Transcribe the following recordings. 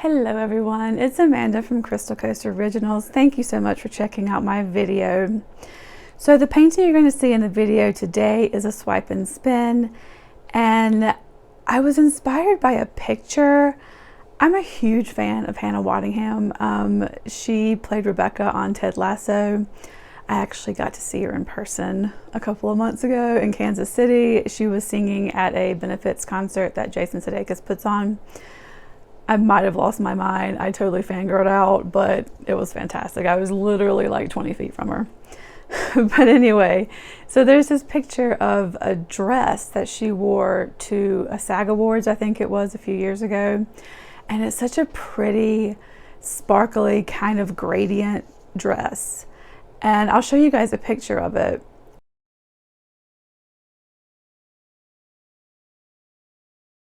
Hello everyone, it's Amanda from Crystal Coast Originals. Thank you so much for checking out my video. So the painting you're going to see in the video today is a swipe and spin, and I was inspired by a picture. I'm a huge fan of Hannah Waddingham. She played Rebecca on Ted Lasso. I actually got to see her in person a couple of months ago in Kansas City. She was singing at a benefits concert that Jason Sudeikis puts on. I might have lost my mind. I totally fangirled out, but it was fantastic. I was literally like 20 feet from her. But anyway, so there's this picture of a dress that she wore to a SAG Awards, I think it was a few years ago. And it's such a pretty, sparkly kind of gradient dress. And I'll show you guys a picture of it.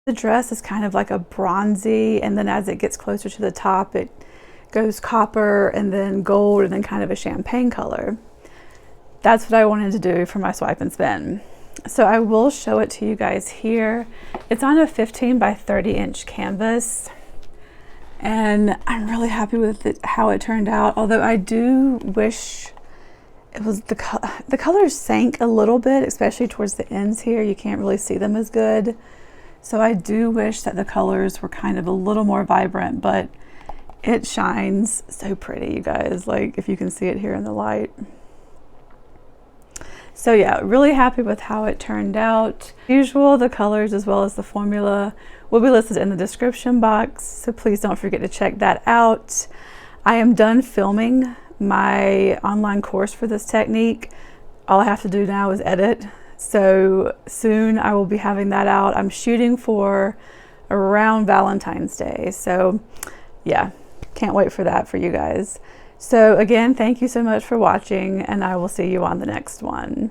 The dress is kind of like a bronzy, and then as it gets closer to the top, it goes copper and then gold and then kind of a champagne color. That's what I wanted to do for my swipe and spin. So I will show it to you guys here. It's on a 15 by 30 inch canvas, and I'm really happy with it, how it turned out. Although I do wish it was the colors sank a little bit, especially towards the ends here. You can't really see them as good. So I do wish that the colors were kind of a little more vibrant, but it shines so pretty, you guys, like if you can see it here in the light. So yeah, really happy with how it turned out. As usual, the colors as well as the formula will be listed in the description box, so please don't forget to check that out. I am done filming my online course for this technique. All I have to do now is edit. So soon I will be having that out. I'm shooting for around Valentine's Day. So yeah, can't wait for that for you guys. So again, thank you so much for watching, and I will see you on the next one.